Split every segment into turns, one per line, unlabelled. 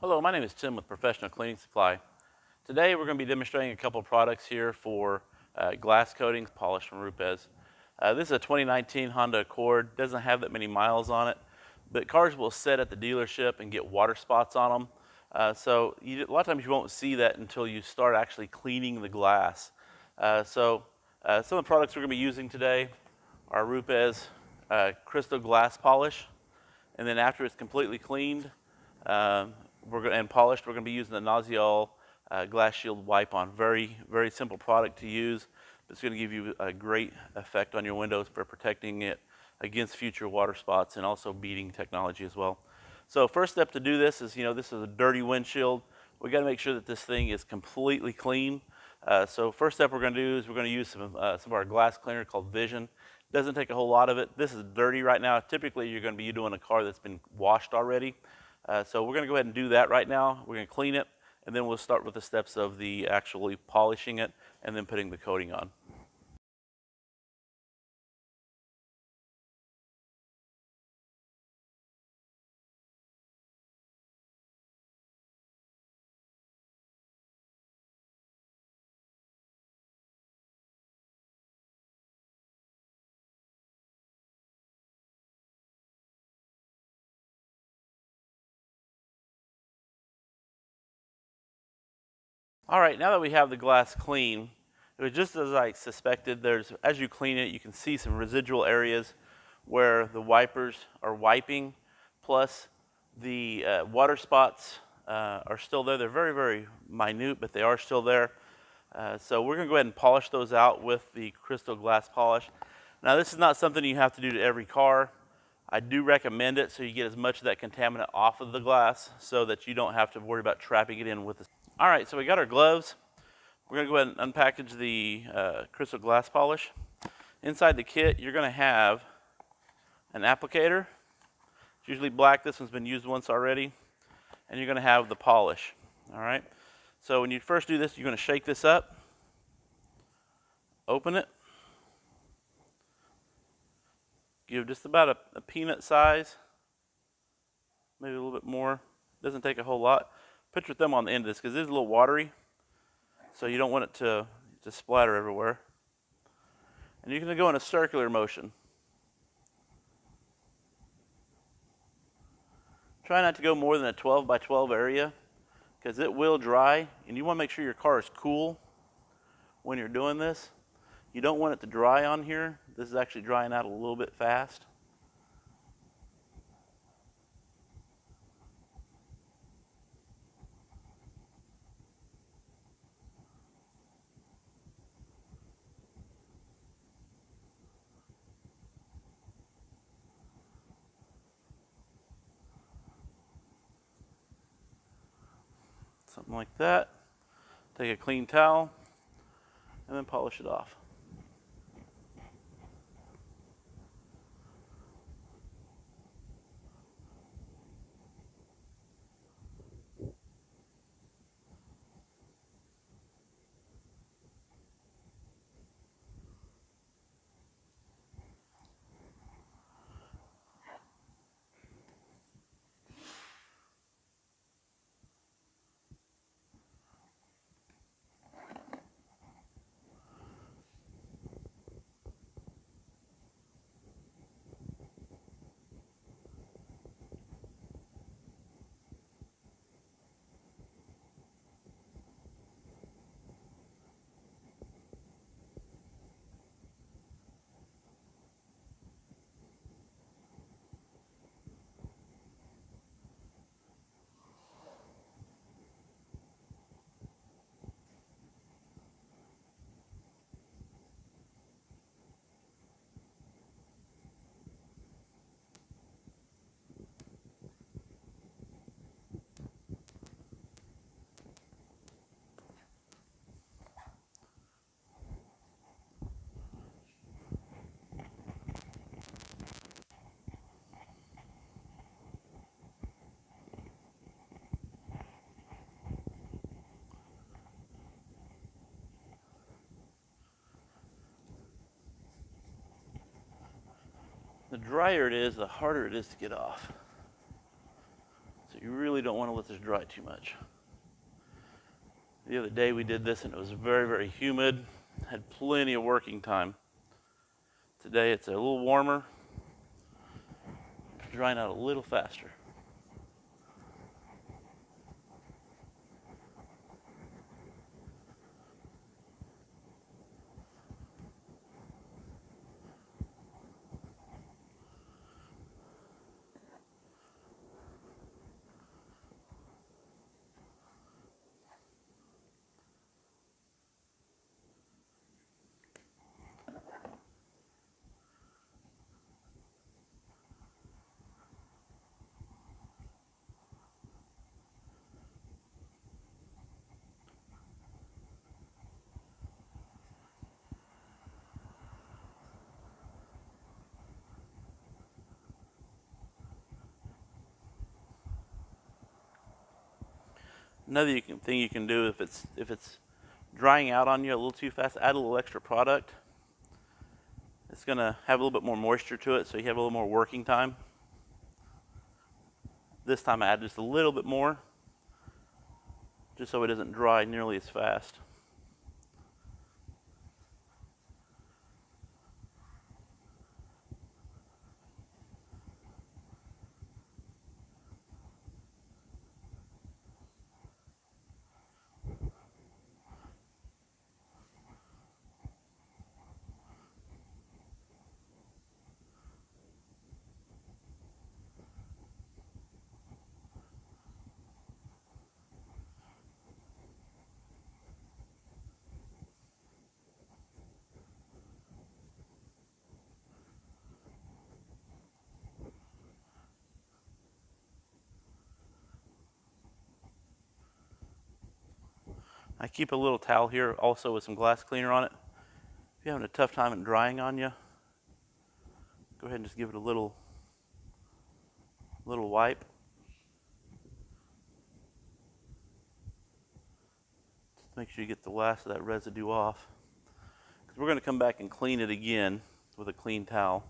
Hello, my name is Tim with Professional Cleaning Supply. Today we're going to be demonstrating a couple products here for glass coatings polished from Rupes. This is a 2019 Honda Accord. Doesn't have that many miles on it, but cars will sit at the dealership and get water spots on them. A lot of times you won't see that until you start actually cleaning the glass. Some of the products we're going to be using today are Rupes Crystal Glass Polish, and then after it's completely cleaned, and polished, we're going to be using the Nasiol Glass Shield wipe-on. Very, very simple product to use. It's going to give you a great effect on your windows for protecting it against future water spots and also beading technology as well. So first step to do this is, this is a dirty windshield. We got to make sure that this thing is completely clean. So first step we're going to do is we're going to use some of our glass cleaner called Vision. Doesn't take a whole lot of it. This is dirty right now. Typically you're going to be doing a car that's been washed already. So we're going to go ahead and do that right now. We're going to clean it, and then we'll start with the steps of the actually polishing it and then putting the coating on. All right, now that we have the glass clean, it was just as I suspected. As you clean it, you can see some residual areas where the wipers are wiping, plus the water spots are still there. They're very, very minute, but they are still there. So we're going to go ahead and polish those out with the crystal glass polish. Now, this is not something you have to do to every car. I do recommend it so you get as much of that contaminant off of the glass so that you don't have to worry about trapping it in with the. All right, so we got our gloves. We're going to go ahead and unpackage the crystal glass polish. Inside the kit, you're going to have an applicator. It's usually black. This one's been used once already. And you're going to have the polish. All right. So when you first do this, you're going to shake this up, open it, give just about a peanut size, maybe a little bit more. Doesn't take a whole lot. Put your thumb on the end of this because it is a little watery, so you don't want it to splatter everywhere. And you're going to go in a circular motion. Try not to go more than a 12 by 12 area because it will dry, and you want to make sure your car is cool when you're doing this. You don't want it to dry on here. This is actually drying out a little bit fast. Something like that. Take a clean towel and then polish it off. The drier it is, the harder it is to get off. So you really don't want to let this dry too much. The other day we did this and it was very, very humid, had plenty of working time. Today it's a little warmer, it's drying out a little faster. Another thing you can do if it's drying out on you a little too fast, add a little extra product. It's going to have a little bit more moisture to it, so you have a little more working time. This time I add just a little bit more, just so it doesn't dry nearly as fast. I keep a little towel here also with some glass cleaner on it. If you're having a tough time in drying on you, go ahead and just give it a little wipe. Just make sure you get the last of that residue off. Because we're going to come back and clean it again with a clean towel.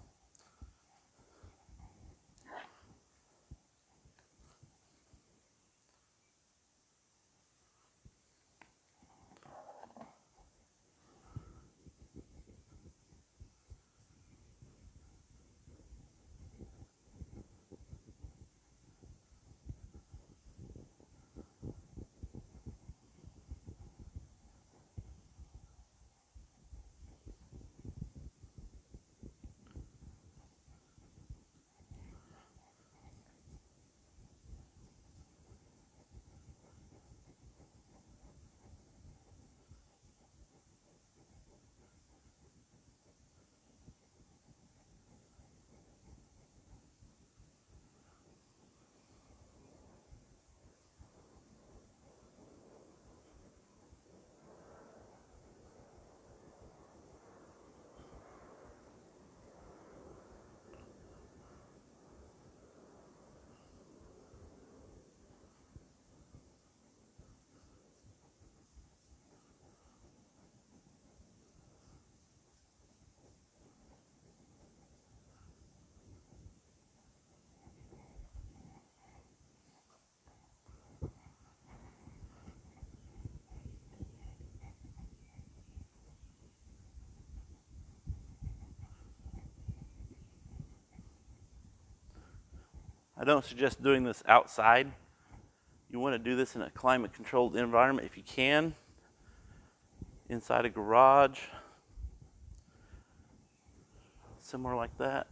I don't suggest doing this outside. You want to do this in a climate controlled environment if you can. Inside a garage, somewhere like that.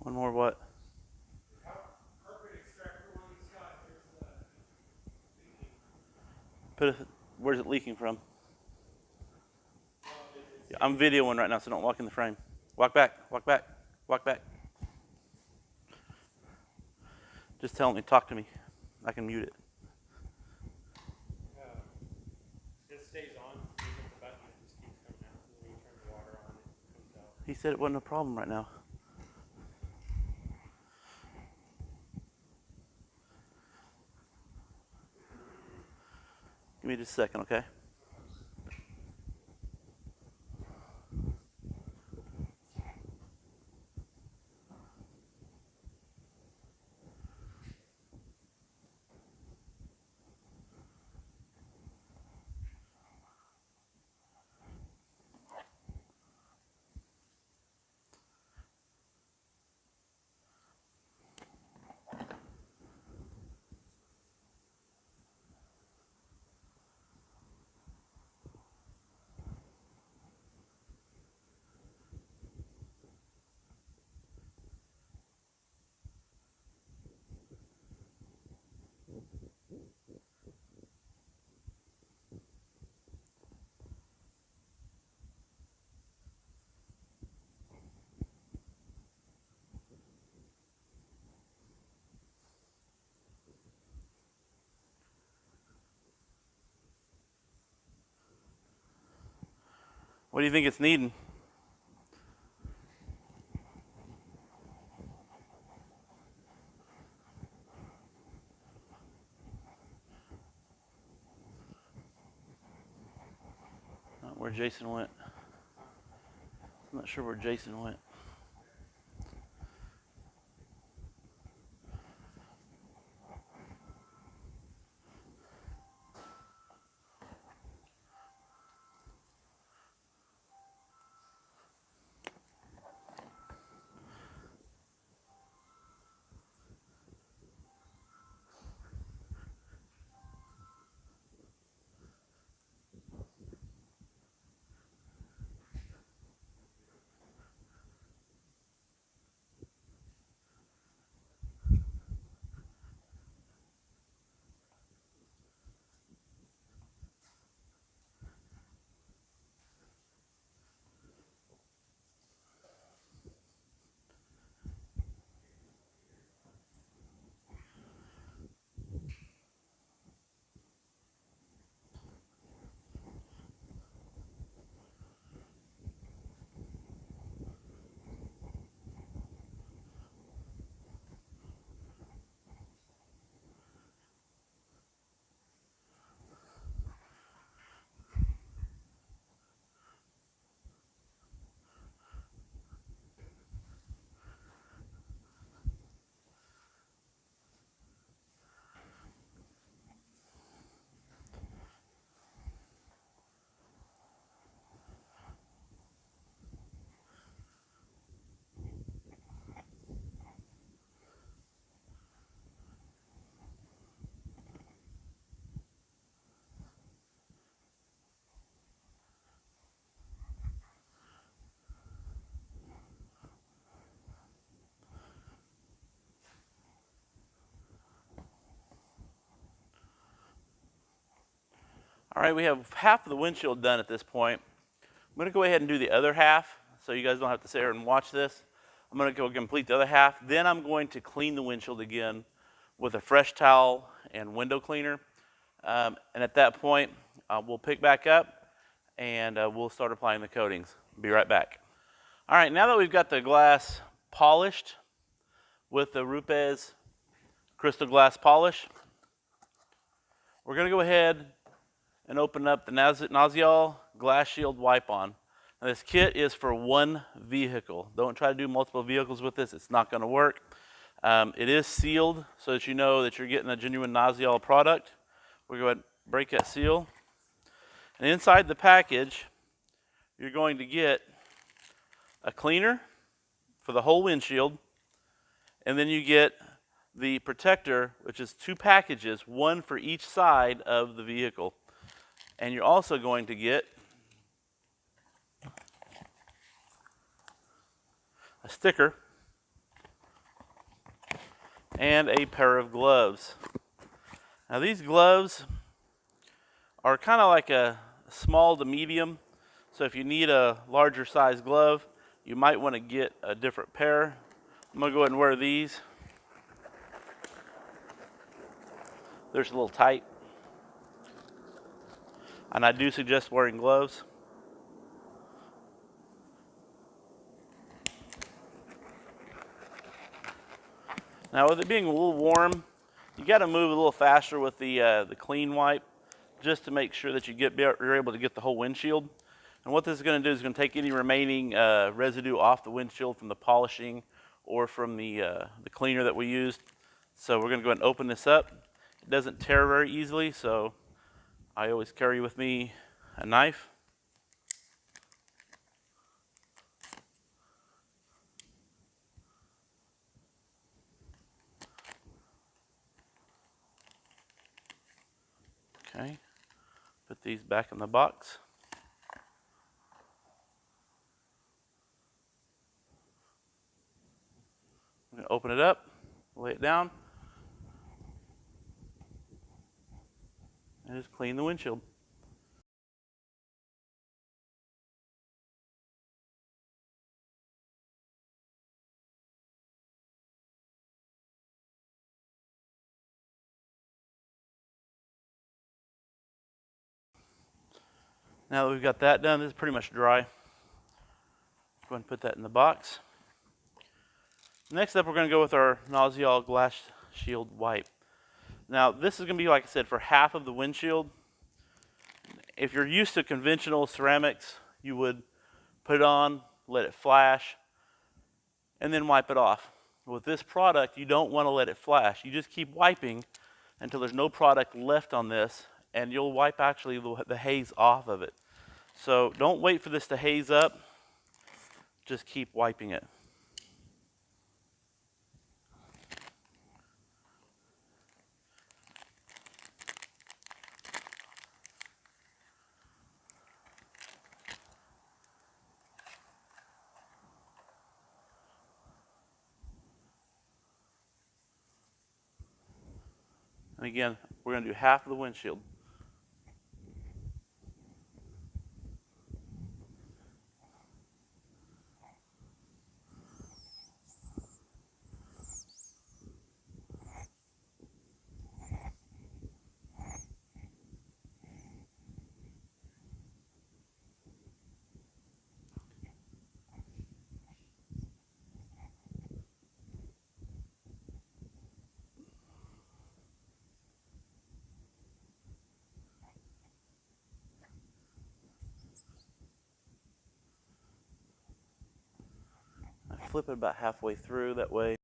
One more what?
Carpet extractor one he's got, there's leaking.
Where's it leaking from?
Well,
Yeah, I'm videoing right now, so don't walk in the frame. Walk back, walk back, walk back. Just tell me, talk to me. I can mute it.
this stays on. You hit the button, it just keeps coming out. And when you turn the water on, it comes out.
He said it wasn't a problem right now. Give me just a second, okay? What do you think it's needing? Not where Jason went. I'm not sure where Jason went. All right, we have half of the windshield done at this point. I'm going to go ahead and do the other half so you guys don't have to sit here and watch this. I'm going to go complete the other half. Then I'm going to clean the windshield again with a fresh towel and window cleaner. And at that point, we'll pick back up and we'll start applying the coatings. Be right back. All right, now that we've got the glass polished with the Rupes Crystal Glass polish, we're going to go ahead and open up the Nasiol Glass Shield wipe-on. Now this kit is for one vehicle. Don't try to do multiple vehicles with this. It's not going to work. It is sealed so that you know that you're getting a genuine Nasiol product. We'll go ahead and break that seal. And inside the package, you're going to get a cleaner for the whole windshield. And then you get the protector, which is 2 packages, one for each side of the vehicle. And you're also going to get a sticker and a pair of gloves. Now these gloves are kind of like a small to medium, so if you need a larger size glove, you might want to get a different pair. I'm going to go ahead and wear these. They're just a little tight, and I do suggest wearing gloves. Now with it being a little warm, you got to move a little faster with the clean wipe, just to make sure that you're able to get the whole windshield. And what this is going to do is going to take any remaining residue off the windshield from the polishing or from the cleaner that we used. So we're going to go ahead and open this up. It doesn't tear very easily, so I always carry with me a knife. Okay, put these back in the box. I'm going to open it up, lay it down, and just clean the windshield. Now that we've got that done, this is pretty much dry. Go ahead and put that in the box. Next up, we're going to go with our Nasiol Glass Shield wipe. Now, this is going to be, like I said, for half of the windshield. If you're used to conventional ceramics, you would put it on, let it flash, and then wipe it off. With this product, you don't want to let it flash. You just keep wiping until there's no product left on this, and you'll wipe actually the haze off of it. So don't wait for this to haze up. Just keep wiping it. And again, we're going to do half of the windshield. I flip it about halfway through, that way.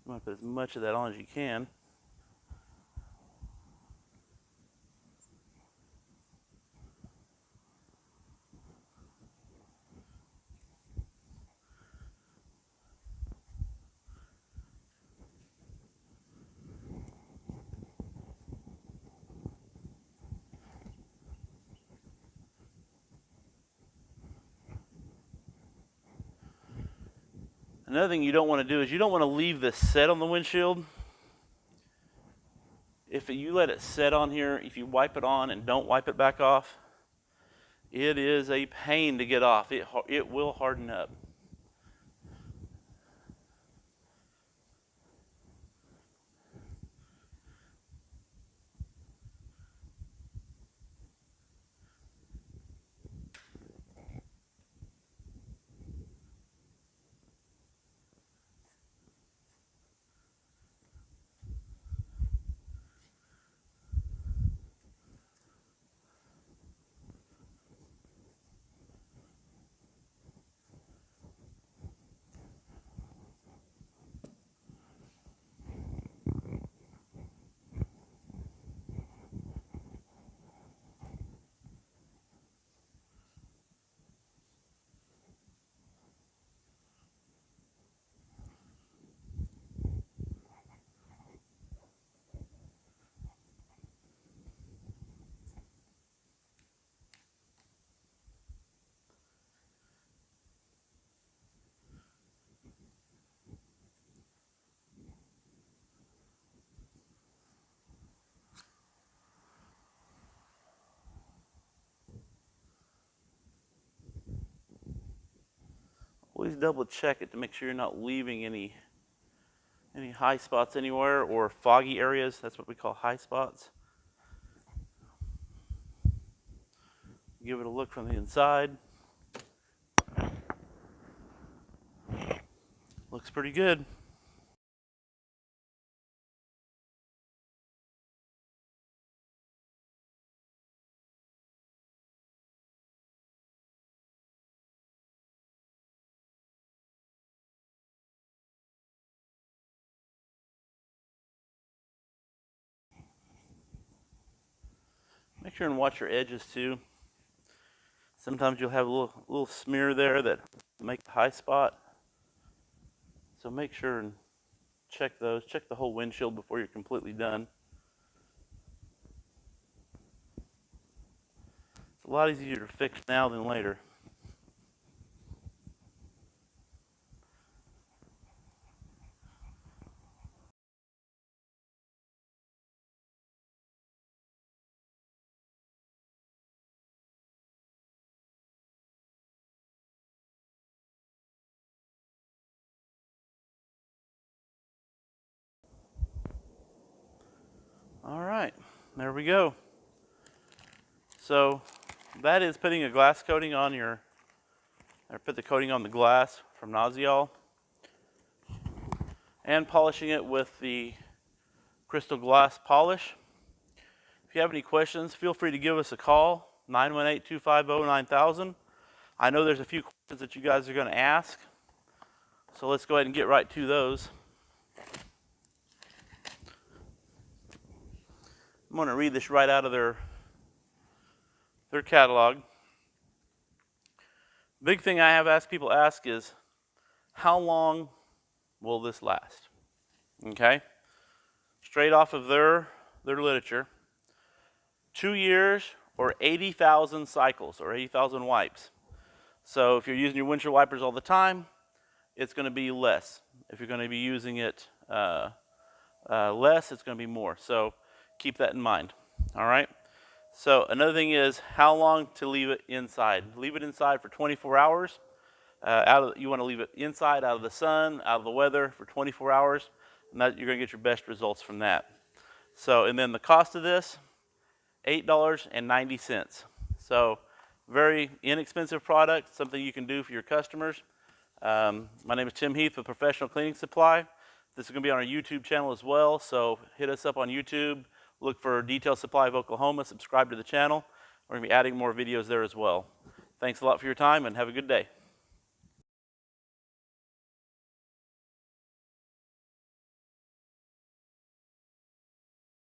You want to put as much of that on as you can. Another thing you don't want to do is you don't want to leave this set on the windshield. If you let it set on here, if you wipe it on and don't wipe it back off, it is a pain to get off. It will harden up. always double check it to make sure you're not leaving any high spots anywhere or foggy areas. That's what we call high spots. Give it a look from the inside. Looks pretty good. Make sure and watch your edges too. Sometimes you'll have a little smear there that make the high spot. So make sure and check those. Check the whole windshield before you're completely done. It's a lot easier to fix now than later. All right, there we go. So that is putting a glass coating on or put the coating on the glass from Nasiol and polishing it with the crystal glass polish. If you have any questions, feel free to give us a call, 918-250-9000. I know there's a few questions that you guys are going to ask, so let's go ahead and get right to those. I'm going to read this right out of their catalog. Big thing I have asked people ask is, how long will this last? Okay? Straight off of their literature, 2 years or 80,000 cycles or 80,000 wipes. So if you're using your windshield wipers all the time, it's going to be less. If you're going to be using it less, it's going to be more. So keep that in mind. All right? So another thing is how long to leave it inside. Leave it inside for 24 hours. You want to leave it inside, out of the sun, out of the weather for 24 hours, and that, you're going to get your best results from that. So, and then the cost of this, $8.90. So very inexpensive product, something you can do for your customers. My name is Tim Heath with Professional Cleaning Supply. This is going to be on our YouTube channel as well, so hit us up on YouTube. Look for Detail Supply of Oklahoma. Subscribe to the channel. We're going to be adding more videos there as well. Thanks a lot for your time, and have a good day.